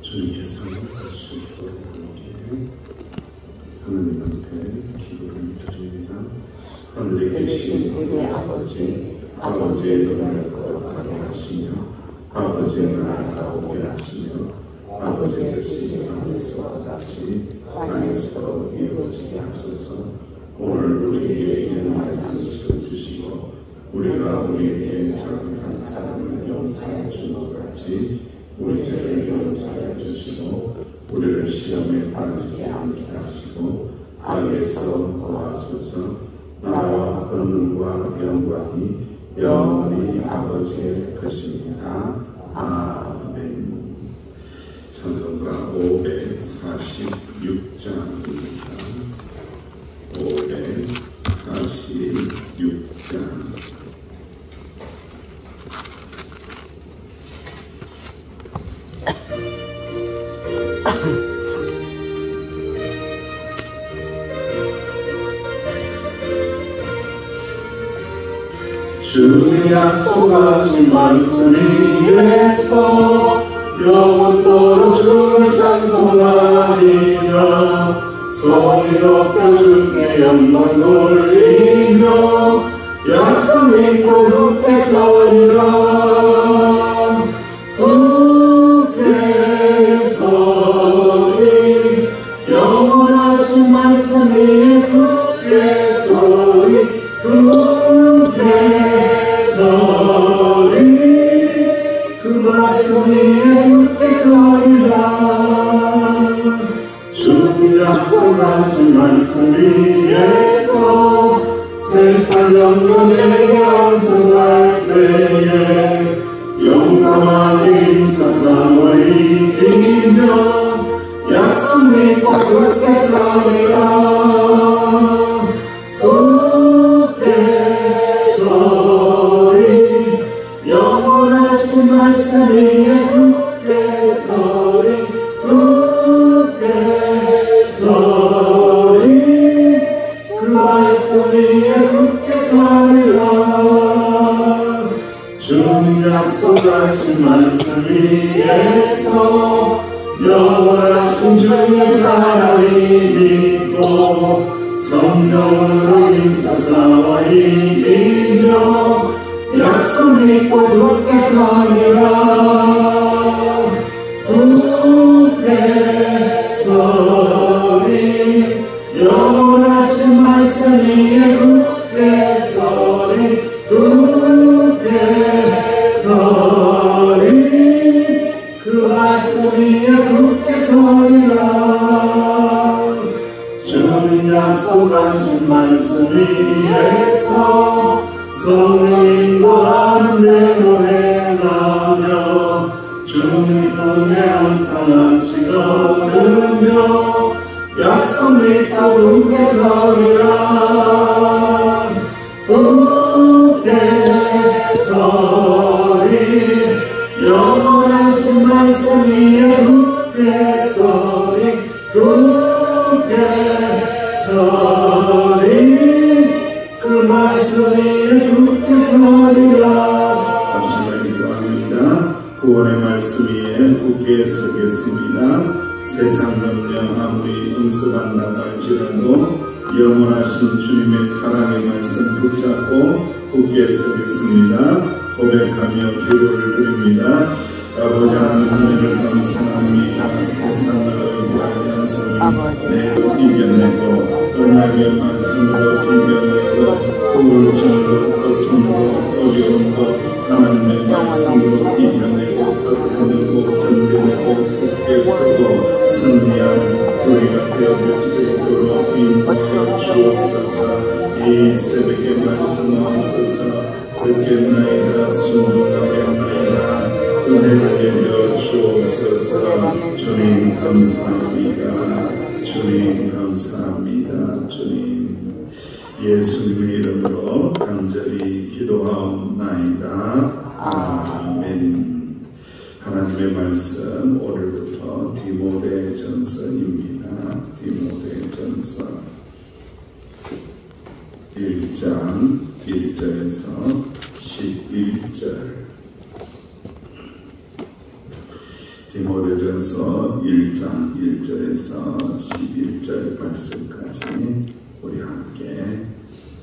주님께서 할 수 있도록 함께 하나님 앞에 기도를 드립니다. 하늘에 계신 우리 아버지, 아버지의 이름을 거룩하게 하시며 아버지의 나라가 오게 하시며 아버지의 뜻이 하늘에서와 같이 땅에서 이루어지게 하소서. 오늘 우리에게 일용할 양식을 주시고 우리가 우리에게 잘못한 사람을 용서해 준 것 같이 우리 죄를 용서해 주시고 우리를 시험에 빠지지 않게 하시고 악에서 구하소서. 나라와 권능과 영광이 영원히 아버지의 것입니다. 아멘. 성경가 546장입니다. 546장. 주 약속하신 말씀 위에서 영원토록 주를 찬송하리라. 소리 높여 주께 영광 돌리며 약속 믿고 굳게 서리라. 굳게 서리 영원하신 말씀 위에 굳게 서리. 굳게 서리 그 말씀 위에 굳게 서리라. 주 약속하신 말씀 위에서 세상 영혼에게 완성할 때에 영광하게 임사사 너희 이기며 약속 믿고 굳게 서리라. 영원하신 말씀 위에 굳게 서리. 굳게 서리 그 말씀 위에 굳게 서리라. 주 약속하신 말씀 위에서 영원하신 주의 사랑이 믿고 성령으로 임사사와 이기며 약속 믿고 굳게 서리라. 굳게 서리 영원하신 말씀 위에 굳게 서리. 굳게 서리 그 말씀 위에 굳게 서리라. 주는 약속하신 말씀 위에서 성령 인도하는 대로 행하며 주님 품에 항상 안식 얻으며 약속 믿고 굳게 서리라. 굳게 서리 영원하신 말씀 위에 굳게 서리. 굳게 서리 그 말씀 위에 굳게 서리라. 합심을 기도합니다. 구원의 말씀 위에 굳게 서겠습니다. 세상 능력 아무리 응습한다고 할지라도 영원하신 주님의 사랑의 말씀 붙잡고 굳게 서겠습니다. 고백하며 기도를 드립니다. 아버지 하나님을 감사합니다. 세상을 의지하지 않습니다. 내로 이겨내고 은혜의 말씀으로 이겨내고 우울증도 고통도 어려움도 하나님의 말씀으로 이겨내고 버텨내고 견뎌내고 굳게 서고 승리하는 우리가 되어줄 수 있도록 인도하여 주옵소서. 이 새벽의 말씀하옵소서. 듣겠나이다 순종하겠나이다 은혜를 내려 주옵소서. 주님 감사합니다. 주님 감사합니다. 주님 예수님의 이름으로 간절히 기도하옵나이다. 아멘. 하나님의 말씀 오늘부터 디모데전서입니다. 디모데전서 1장 1절에서 11절. 디모데전서 1장 1절에서 11절 말씀까지 우리 함께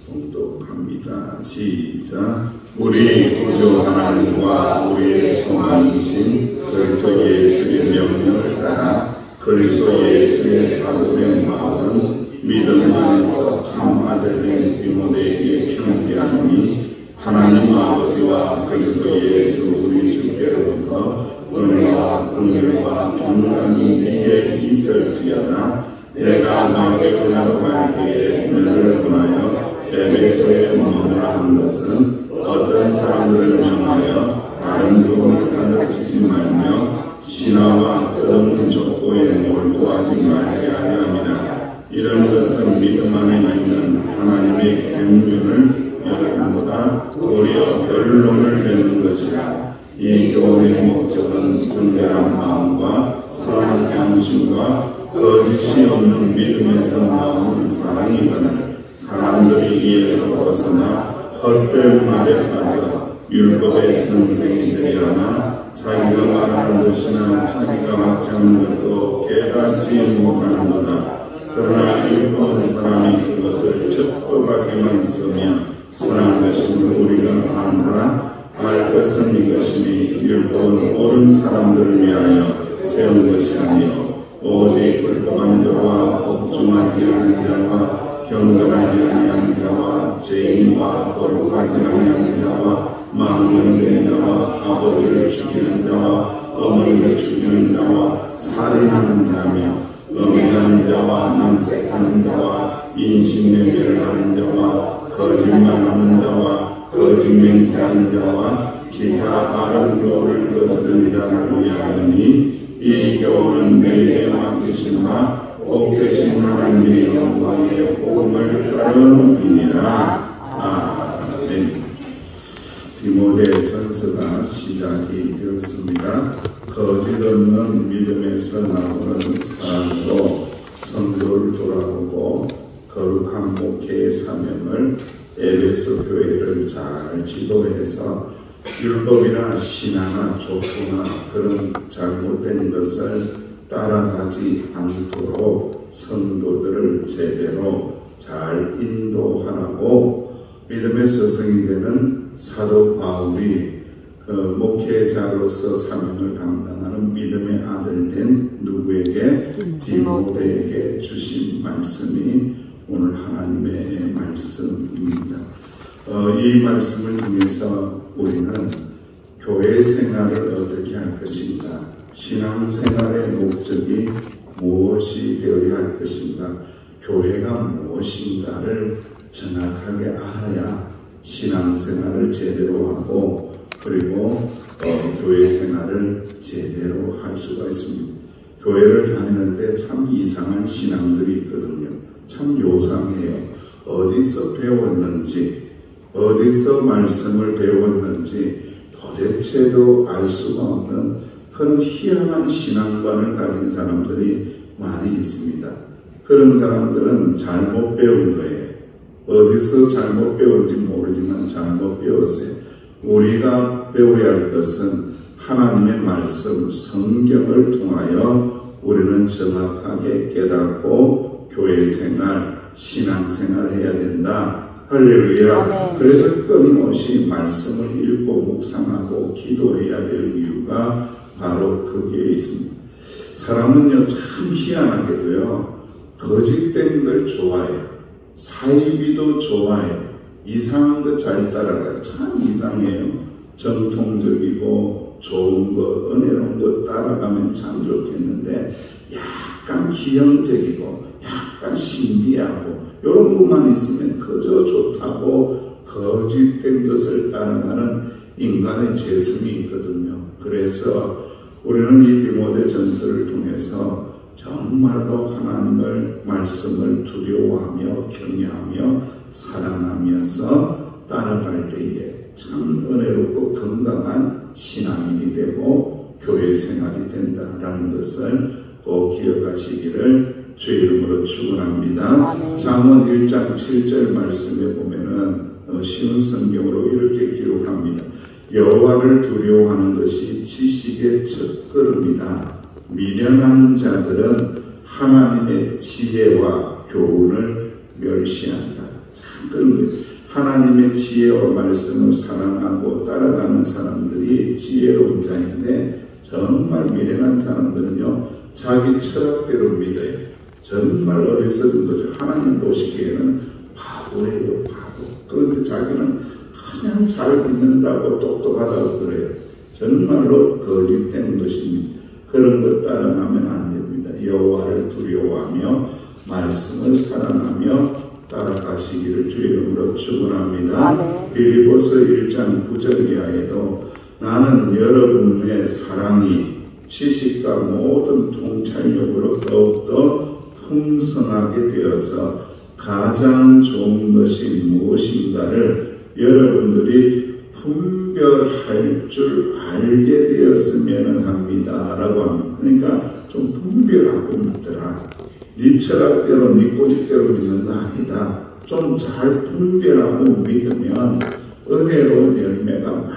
봉독합니다. 시작. 우리 구주 하나님과 우리의 소망이신 그리스도 예수의 명령을 따라 그리스도 예수의 사도된 바울은 믿음 안에서 참 아들된 디모데에게 편지하노니 하나님 아버지와 그리스도 예수 우리 주께로부터 은혜와 긍휼과 평강이 네게 있을지어다. 내가 마게도냐로 갈 때에 너를 보하여 에베소에 머무라 한 것은 어떤 사람들을 명하여 다른 누구를 가르치지 말며 신화와 끝없는 족보에 몰두하지 말게 하려 함이라. 이런 것은 믿음 안에 있는 하나님의 경륜을 여러분보다 도리어 변론을 내는 것이라. 이 교훈의 목적은 정결한 마음과 선한 양심과 거짓이 없는 믿음에서 나오는 사랑이거늘 사람들이 이에서 벗어나 헛된 말에 빠져 율법의 선생이들이 하나 자기가 말하는 것이나 자기가 맞지 않는 것도 깨닫지 못하는도다. 그러나 율법은 사람이 그것을 첩법하게만 쓰며 선한 것임을 우리가 아노라. 알 것은 이것이니 율법은 옳은 사람들을 위하여 세운 것이 아니요 오직 불법한 자와 복종하지 않은 자와 경건하지 아니한 자와 죄인과 거룩하지 아니한 자와 망령된 자와 아버지를 죽이는 자와 어머니를 죽이는 자와 살인하는 자며 음행하는 자와 남색하는 자와 인신매매를 하는 자와 거짓말하는 자와 거짓 맹세하는 자와 기타 다른 교훈을 거스르는 자를 위하노니 이 교훈은 내게 맡기신 바 복되신 하나님의 영광의 복음을 따름이니라. 아멘. 디모데전서가 시작이 되었습니다. 거짓 없는 믿음에서 나오는 사랑으로 성도를 돌아보고 거룩한 목회의 사명을 에베소 교회를 잘 지도해서 율법이나 신화나 족보나 그런 잘못된 것을 따라가지 않도록 성도들을 제대로 잘 인도하라고 믿음의 스승이 되는 사도 바울이 목회자로서 사명을 감당하는 믿음의 아들된 누구에게? 디모데에게 주신 말씀이 오늘 하나님의 말씀입니다. 이 말씀을 통해서 우리는 교회 생활을 어떻게 할 것인가, 신앙 생활의 목적이 무엇이 되어야 할 것인가, 교회가 무엇인가를 정확하게 알아야 신앙 생활을 제대로 하고 그리고 교회 생활을 제대로 할 수가 있습니다. 교회를 다니는데 참 이상한 신앙들이 있거든요. 참 요상해요. 어디서 배웠는지, 어디서 말씀을 배웠는지 도대체도 알 수가 없는 그런 희한한 신앙관을 가진 사람들이 많이 있습니다. 그런 사람들은 잘못 배운 거예요. 어디서 잘못 배운지 모르지만 잘못 배웠어요. 우리가 배워야 할 것은 하나님의 말씀, 성경을 통하여 우리는 정확하게 깨닫고 교회 생활, 신앙 생활 해야 된다. 할렐루야. 그래서 끊임없이 말씀을 읽고 묵상하고 기도해야 될 이유가 바로 거기에 있습니다. 사람은요, 참 희한하게도요, 거짓된 걸 좋아해요. 사이비도 좋아해요. 이상한 거 잘 따라가요. 참 이상해요. 정통적이고 좋은 거, 은혜로운 거 따라가면 참 좋겠는데 약간 기형적이고 약간 신비하고 이런 것만 있으면 그저 좋다고 거짓된 것을 따라가는 인간의 재성이 있거든요. 그래서 우리는 이 디모데전서를 통해서 정말로 하나님의 말씀을 두려워하며 경외하며 사랑하면서 따라갈 때에 참 은혜롭고 건강한 신앙인이 되고 교회 생활이 된다라는 것을 꼭 기억하시기를 주의 이름으로 축원합니다. 잠언 1장 7절 말씀에 보면은 쉬운 성경으로 이렇게 기록합니다. 여호와를 두려워하는 것이 지식의 첫걸음이다. 미련한 자들은 하나님의 지혜와 교훈을 멸시한다. 참 그런 거예요. 하나님의 지혜와 말씀을 사랑하고 따라가는 사람들이 지혜로운 자인데, 정말 미련한 사람들은요, 자기 철학대로 믿어요. 정말 어리석은 거죠. 하나님 보시기에는 바보예요, 바보. 그런데 자기는 그냥 잘 믿는다고 똑똑하다고 그래요. 정말로 거짓된 것입니다. 그런 것 따라가면 안 됩니다. 여호와를 두려워하며 말씀을 사랑하며 따라가시기를 주의 이름으로 축원합니다. 빌립보서 1장 9절 이하에도 나는 여러분의 사랑이 지식과 모든 통찰력으로 더욱더 풍성하게 되어서 가장 좋은 것이 무엇인가를 여러분들이 분별할 줄 알게 되었으면 합니다. 라고 합니다. 그러니까 좀 분별하고 믿더라. 네 철학대로 네 고집대로 믿는 거 아니다. 좀 잘 분별하고 믿으면 은혜로운 열매가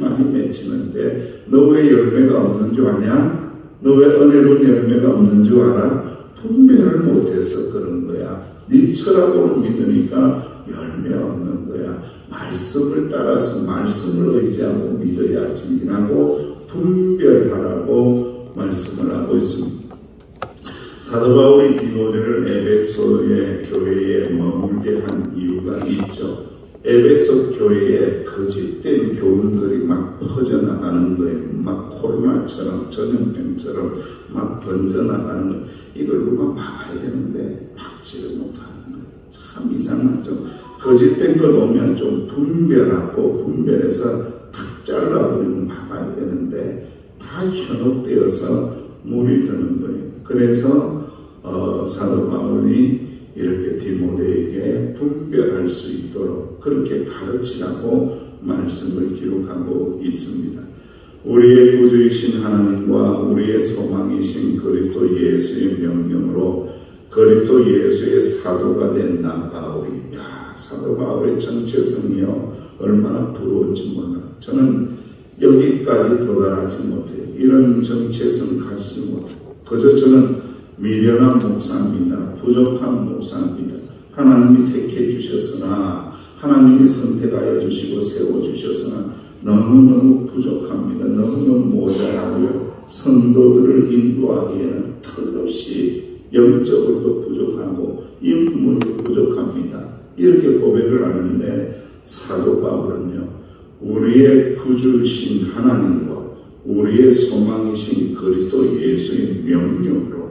많이 맺히는데, 너 왜 열매가 없는 줄 아냐? 너 왜 은혜로운 열매가 없는 줄 알아? 분별을 못해서 그런 거야. 네 철학으로 믿으니까 열매 없는 거야. 말씀을 따라서 말씀을 의지하고 믿어야지 라고 분별하라고 말씀을 하고 있습니다. 사도 바울이 디모데를 에베소의 교회에 머물게 한 이유가 있죠. 에베소 교회에 거짓된 교훈들이 막 퍼져나가는 거예요. 막 코로나처럼 전염병처럼 막 번져나가는 거예요. 이걸 누가 막아야 되는데 막지를 못하는 거예요. 참 이상하죠. 거짓된 것 오면 좀 분별하고 분별해서 탁 잘라버리고 막아야 되는데 다 현혹되어서 물이 드는 거예요. 그래서 사도 바울이 이렇게 디모데에게 분별할 수 있도록 그렇게 가르치라고 말씀을 기록하고 있습니다. 우리의 구주이신 하나님과 우리의 소망이신 그리스도 예수의 명령으로 그리스도 예수의 사도가 된 나 바울이, 사도 바울의 정체성이요 얼마나 부러운지 몰라. 저는 여기까지 도달하지 못해요. 이런 정체성 가지지 못해요. 그저 저는 미련한 목사입니다. 부족한 목사입니다. 하나님이 택해 주셨으나, 하나님이 선택하여 주시고 세워주셨으나 너무너무 부족합니다. 너무너무 모자라고요. 성도들을 인도하기에는 턱없이 영적으로도 부족하고 인품으로도 부족합니다. 이렇게 고백을 하는데, 사도 바울은요, 우리의 구주이신 하나님과 우리의 소망이신 그리스도 예수의 명령으로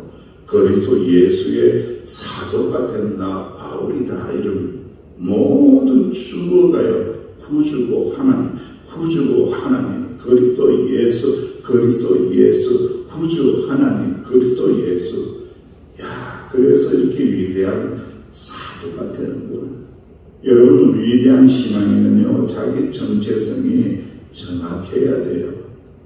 그리스도 예수의 사도가 된 나 바울이다. 이런 모든 주어가요, 구주고 하나님, 구주고 하나님, 그리스도 예수, 구주 하나님, 그리스도 예수. 그래서 이렇게 위대한 사도가 되는구나. 여러분, 위대한 신앙인은요, 자기 정체성이 정확해야 돼요.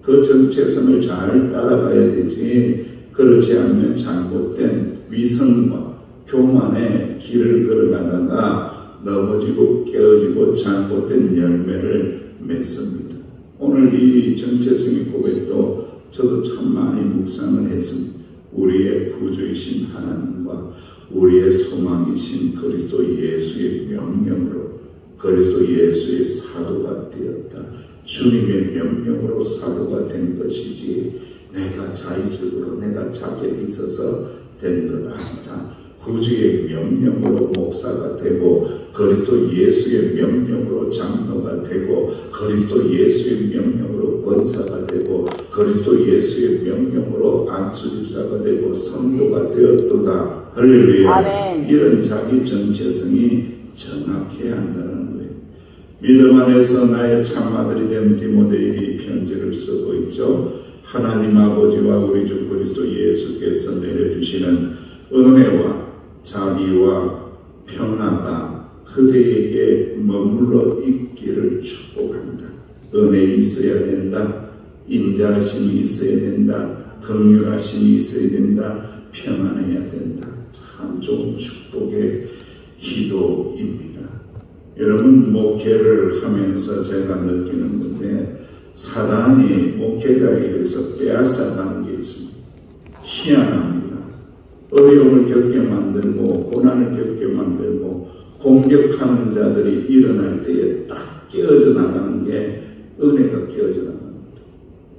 그 정체성을 잘 따라가야 되지, 그렇지 않으면 잘못된 위선과 교만의 길을 걸어가다가 넘어지고 깨어지고 잘못된 열매를 맺습니다. 오늘 이 정체성의 고백도 저도 참 많이 묵상을 했습니다. 우리의 구주이신 하나님과 우리의 소망이신 그리스도 예수의 명령으로 그리스도 예수의 사도가 되었다. 주님의 명령으로 사도가 된 것이지 내가 자의적으로 내가 자격이 있어서 된 것 아니다. 구주의 명령으로 목사가 되고 그리스도 예수의 명령으로 장로가 되고 그리스도 예수의 명령으로 권사가 되고 그리스도 예수의 명령으로 안수집사가 되고 성도가 되었도다. 할렐루야. 아멘. 이런 자기 정체성이 정확해야 한다는 거예요. 믿음 안에서 나의 참아들이 된 디모데에게 편지를 쓰고 있죠. 하나님 아버지와 우리 주 그리스도 예수께서 내려주시는 은혜와 자비와 평화가 그대에게 머물러 있기를 축복한다. 은혜 있어야 된다. 인자하심이 있어야 된다. 긍휼하심이 있어야 된다. 평안해야 된다. 참 좋은 축복의 기도입니다. 여러분, 목회를 하면서 제가 느끼는 건데 사단이 목회자에게서 빼앗아가는 게 있습니다. 희한합니다. 어려움을 겪게 만들고 고난을 겪게 만들고 공격하는 자들이 일어날 때에 딱 깨어져 나가는 게 은혜가 깨어져 나갑니다.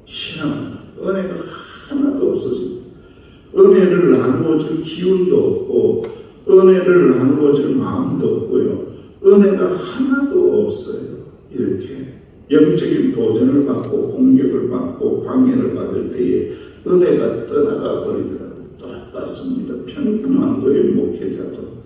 희한합니다. 은혜가 하나도 없어집니다. 은혜를 나누어줄 기운도 없고 은혜를 나누어줄 마음도 없고요. 은혜가 하나도 없어요. 이렇게 영적인 도전을 받고 공격을 받고 방해를 받을 때에 은혜가 떠나가 버리더라고요. 똑같습니다. 평범한 거의 목회자도.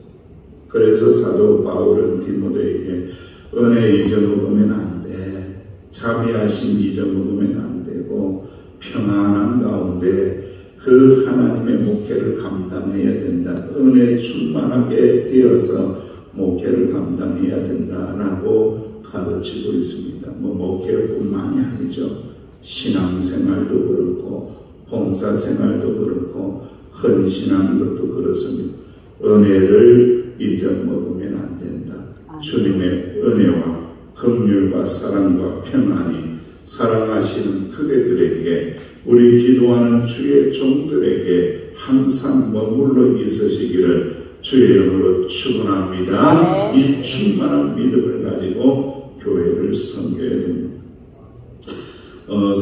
그래서 사도 바울은 디모데에게 은혜 잊어먹으면 안 돼. 자비하심 잊어먹으면 안 되고 평안한 가운데 그 하나님의 목회를 감당해야 된다. 은혜 충만하게 되어서 목회를 감당해야 된다라고 가르치고 있습니다. 목회뿐만이 아니죠. 신앙생활도 그렇고 봉사생활도 그렇고 헌신하는 것도 그렇습니다. 은혜를 잊어먹으면 안 된다. 주님의 은혜와 긍휼과 사랑과 평안이 사랑하시는 그대들에게 우리 기도하는 주의 종들에게 항상 머물러 있으시기를 주의 이름으로 축원합니다. 이 충만한 믿음을 가지고 교회를 섬겨야 됩니다.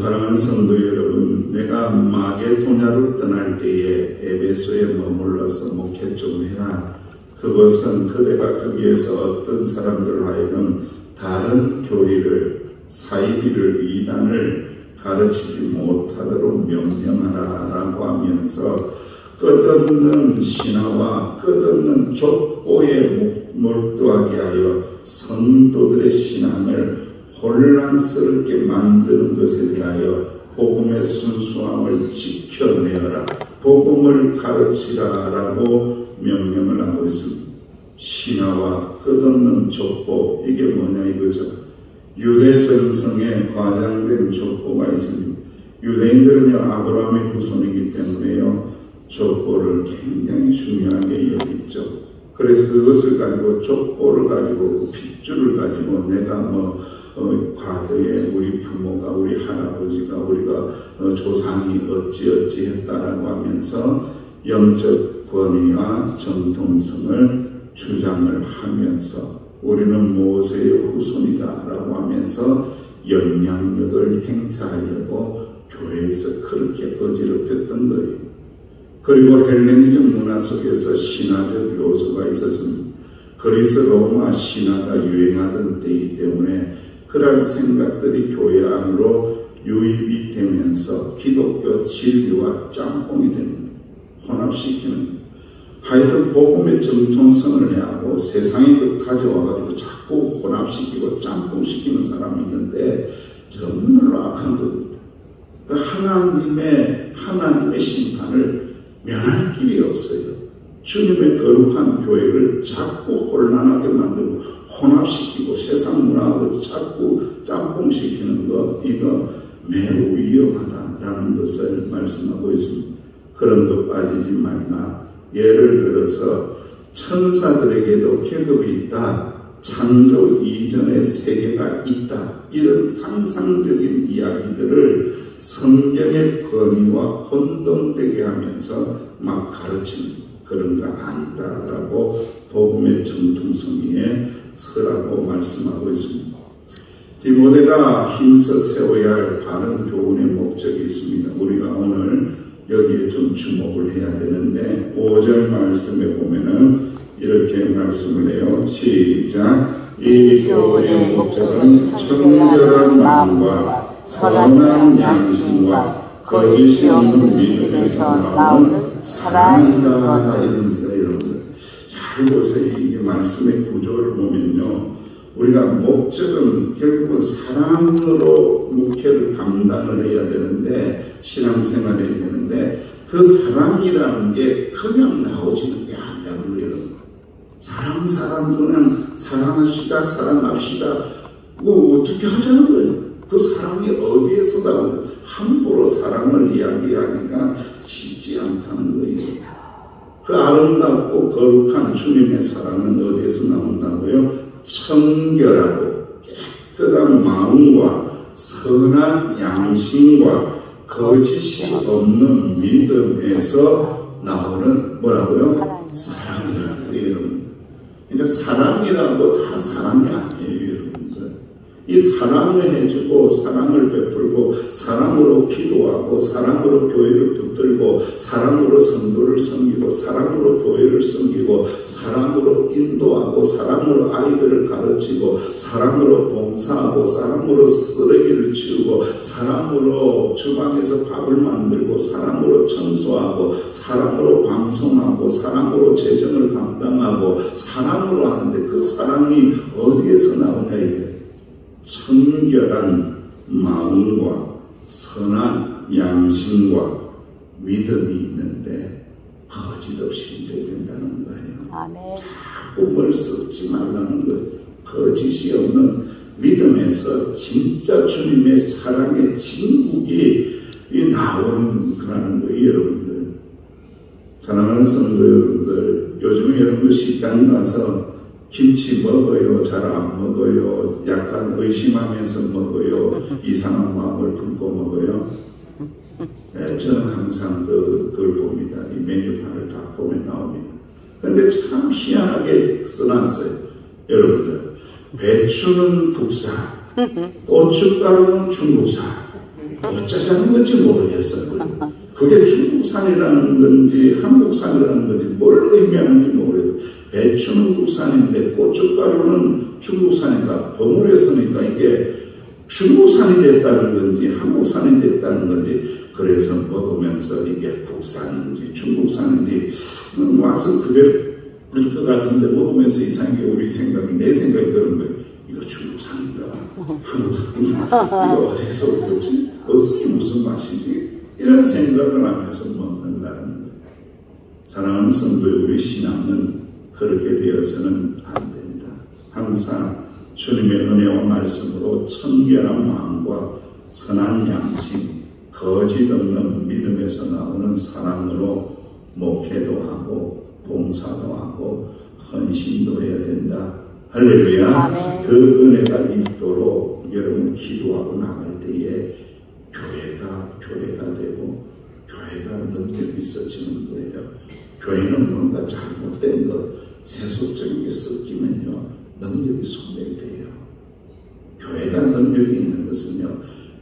사랑하는 성도 여러분, 내가 마게도냐로 떠날 때에 에베소에 머물러서 목회 좀 해라. 그것은 그대가 거기에서 어떤 사람들을 하여금 다른 교리를, 사이비를, 이단을 가르치지 못하도록 명령하라라고 하면서 끝없는 신화와 끝없는 족보에 몰두하게 하여 성도들의 신앙을 혼란스럽게 만드는 것에 대하여 복음의 순수함을 지켜내어라. 복음을 가르치라라고 명령을 하고 있습니다. 신화와 끝없는 족보, 이게 뭐냐 이거죠. 유대 전성에 과장된 족보가 있습니다. 유대인들은요, 아브라함의 후손이기 때문에요, 족보를 굉장히 중요하게 여겼죠. 그래서 그것을 가지고 족보를 가지고 핏줄을 가지고 내가 과거에 우리 부모가, 우리 할아버지가, 우리가 조상이 어찌어찌 했다라고 하면서 영적 권위와 정통성을 주장을 하면서 우리는 모세의 후손이다라고 하면서 영향력을 행사하려고 교회에서 그렇게 어지럽혔던 거예요. 그리고 헬레니즘 문화 속에서 신화적 요소가 있었습니다. 그리스 로마 신화가 유행하던 때이기 때문에 그러한 생각들이 교회 안으로 유입이 되면서 기독교 진리와 짬뽕이 됩니다. 혼합시키는. 하여튼 복음의 정통성을 해하고 세상에 가져와가지고 자꾸 혼합시키고 짬뽕시키는 사람이 있는데 정말로 악한 겁니다. 그 하나님의 심판을 면할 길이 없어요. 주님의 거룩한 교회를 자꾸 혼란하게 만들고 혼합시키고 세상 문화하고 자꾸 짬뽕시키는 것, 이거 매우 위험하다라는 것을 말씀하고 있습니다. 그런 것 빠지지 말라. 예를 들어서 천사들에게도 계급이 있다. 창조 이전의 세계가 있다. 이런 상상적인 이야기들을 성경의 권위와 혼돈되게 하면서 막 가르치는 그런 거 아니다라고 복음의 정통성에 서라고 말씀하고 있습니다. 디모데가 힘써 세워야 할 바른 교훈의 목적이 있습니다. 우리가 오늘 여기에 좀 주목을 해야 되는데 5절 말씀에 보면은 이렇게 말씀을 해요. 시작. 이 교훈의 목적은 청결한 마음과 선한 양심과 거짓이 없는 믿음에서 나오는 사랑이다. 이럽니다. 여러분들 잘 보세요. 이 말씀의 구조를 보면요, 우리가 목적은 결국은 사랑으로 목회를 감당을 해야 되는데, 신앙생활을 해야 되는데, 그 사랑이라는 게 그냥 나오지는 게 아니라는 거예요. 사랑도 그냥 사랑합시다, 사랑합시다. 뭐 어떻게 하자는 거예요? 그 사랑이 어디에서 나오는, 함부로 사랑을 이야기하기가 쉽지 않다는 거예요. 그 아름답고 거룩한 주님의 사랑은 어디에서 나온다고요? 청결하고 깨끗한 마음과 선한 양심과 거짓이 없는 믿음에서 나오는 뭐라고요? 사랑이라는 거예요, 여러분. 그러니까 사랑이라고 다 사랑이 아니에요, 여러분들. 이 사랑을 해주고 사랑을 베풀고 사랑으로 기도하고 사랑으로 교회를 붙들고 사랑으로 성도를 섬기고 사랑으로 교회를 섬기고 사랑으로 인도하고 사랑으로 아이들을 가르치고 사랑으로 봉사하고 사랑으로 쓰레기를 치우고 사랑으로 주방에서 밥을 만들고 사랑으로 청소하고 사랑으로 방송하고 사랑으로 재정을 감당하고 사랑으로 하는데 그 사랑이 어디에서 나오냐 이거예요. 청결한 마음과 선한 양심과 믿음이 있는데 거짓 없이 돼야 된다는 거예요. 아멘. 꿈을 썩지 말라는 거예요. 거짓이 없는 믿음에서 진짜 주님의 사랑의 진국이 나오는 거라는 거예요, 여러분들. 사랑하는 성도 여러분들, 요즘에 여러분들 식당 가서 김치 먹어요? 잘 안 먹어요? 약간 의심하면서 먹어요? 이상한 마음을 품고 먹어요? 네, 저는 항상 그걸 봅니다. 이 메뉴판을 다 보면 나옵니다. 근데 참 희한하게 써놨어요. 여러분들, 배추는 국산, 고춧가루는 중국산. 어쩌자는 건지 모르겠어요. 그게 중국산이라는 건지 한국산이라는 건지 뭘 의미하는지 모르겠어요. 배추는 국산인데 고춧가루는 중국산이니까 버무렸으니까 이게 중국산이 됐다는 건지 한국산이 됐다는 건지 그래서 먹으면서 이게 국산인지 중국산인지 맛은 그대로 그럴 것 같은데 먹으면서 이상하게 우리 생각이 내 생각이 그런 거예요. 이거 중국산인가 한국산인가 이거 어디서 오지? 어떻게 무슨 맛이지? 이런 생각을 하면서 먹는다는 거예요. 사랑하는 성도의 우리 신앙은 그렇게 되어서는 안 된다. 항상 주님의 은혜와 말씀으로 청결한 마음과 선한 양심, 거짓 없는 믿음에서 나오는 사랑으로 목회도 하고 봉사도 하고 헌신도 해야 된다. 할렐루야. 아멘. 그 은혜가 있도록 여러분 기도하고 나갈 때에 교회가 되고 교회가 능력이 있어지는 거예요. 교회는 뭔가 잘못된 것 세속적인 게 섞이면요 능력이 소멸돼요. 교회가 능력이 있는 것은요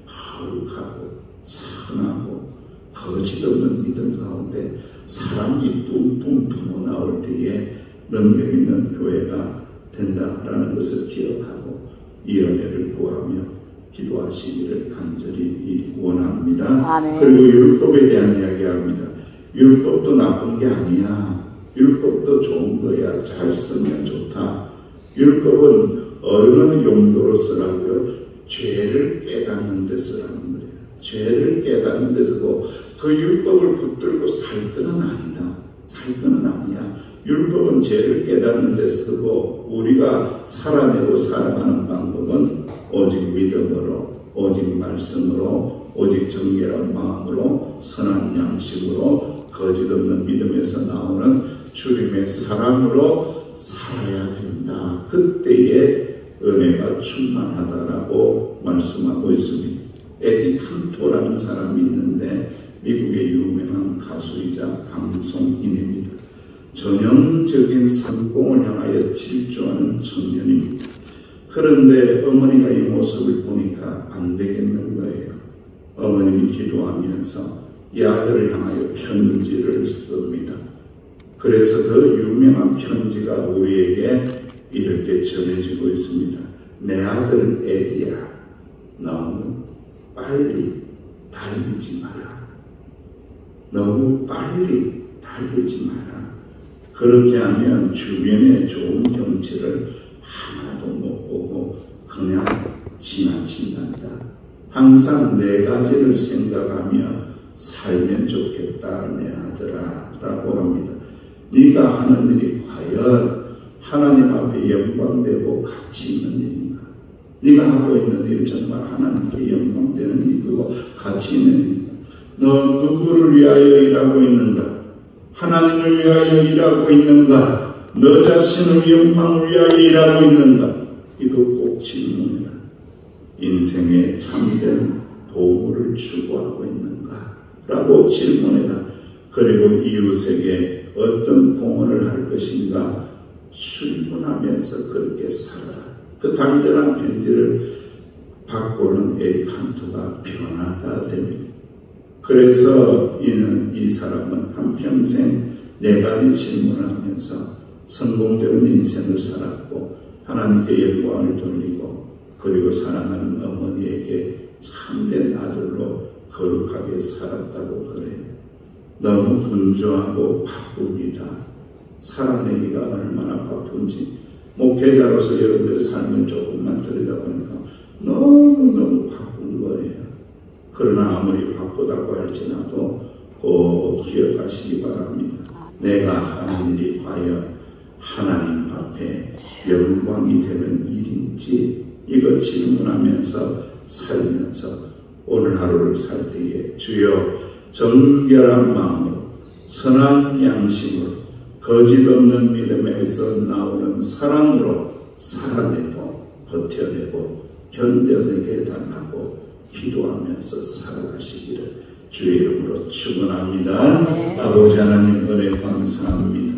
거룩하고 선하고 거짓 없는 믿음 가운데 사람이 뚱뚱 부어 나올 때에 능력 있는 교회가 된다라는 것을 기억하고 이 은혜를 구하며 기도하시기를 간절히 원합니다. 아멘. 그리고 율법에 대한 이야기합니다. 율법도 나쁜 게 아니야. 율법도 좋은 거야. 잘 쓰면 좋다. 율법은 어느 용도로 쓰라고요? 죄를 깨닫는 데 쓰라는 거예요. 죄를 깨닫는 데 쓰고 그 율법을 붙들고 살 거는 아니다. 살 거는 아니야. 율법은 죄를 깨닫는 데 쓰고 우리가 살아내고 살아가는 방법은 오직 믿음으로, 오직 말씀으로, 오직 정결한 마음으로, 선한 양심으로, 거짓 없는 믿음에서 나오는 주님의 사랑으로 살아야 된다. 그때의 은혜가 충만하다라고 말씀하고 있습니다. 에디 칸토라는 사람이 있는데 미국의 유명한 가수이자 방송인입니다. 전형적인 성공을 향하여 질주하는 청년입니다. 그런데 어머니가 이 모습을 보니까 안 되겠는 거예요. 어머님이 기도하면서 이 아들을 향하여 편지를 씁니다. 그래서 그 유명한 편지가 우리에게 이렇게 전해지고 있습니다. 내 아들 에디야, 너무 빨리 달리지 마라. 너무 빨리 달리지 마라. 그렇게 하면 주변의 좋은 경치를 하나도 못 보고 그냥 지나친단다. 항상 네 가지를 생각하며 살면 좋겠다 내 아들아 라고 합니다. 네가 하는 일이 과연 하나님 앞에 영광되고 가치 있는 일인가? 네가 하고 있는 일 정말 하나님께 영광되는 일이고 가치 있는 일인가? 너 누구를 위하여 일하고 있는가? 하나님을 위하여 일하고 있는가? 너 자신의 영광을 위하여 일하고 있는가? 이거 꼭 질문해라. 인생에 참된 보물을 추구하고 있는가? 라고 질문해라. 그리고 이웃에게 어떤 공헌을 할 것인가? 출근하면서 그렇게 살아라. 그 간절한 편지를 받고는 에릭 한토가 변화가 됩니다. 그래서 이 사람은 한평생 4가지 질문을 하면서 성공적인 인생을 살았고 하나님께 영광을 돌리고 그리고 사랑하는 어머니에게 참된 아들로 거룩하게 살았다고 그래요. 너무 분주하고 바쁩니다. 살아내기가 얼마나 바쁜지 목회자로서 여러분들의 삶을 조금만 들여다보니까 너무너무 바쁜 거예요. 그러나 아무리 바쁘다고 할지라도 꼭 기억하시기 바랍니다. 내가 하는 일이 과연 하나님 앞에 영광이 되는 일인지 이거 질문하면서 살면서 오늘 하루를 살 때에 주여 정결한 마음으로 선한 양심으로 거짓 없는 믿음에서 나오는 사랑으로 살아내고 버텨내고 견뎌내게 해달라고 기도하면서 살아가시기를 주의 이름으로 축원합니다. 아버지 하나님 은혜 감사합니다.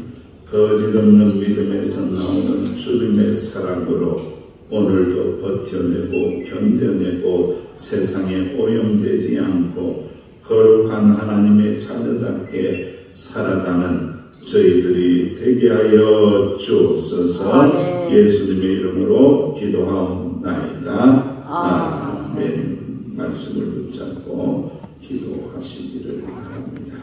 거짓 없는 믿음에서 나오는 주님의 사랑으로 오늘도 버텨내고 견뎌내고 세상에 오염되지 않고 거룩한 하나님의 자녀답게 살아가는 저희들이 되게 하여 주옵소서. 예수님의 이름으로 기도하옵나이다. 아멘. 말씀을 붙잡고 기도하시기를 바랍니다.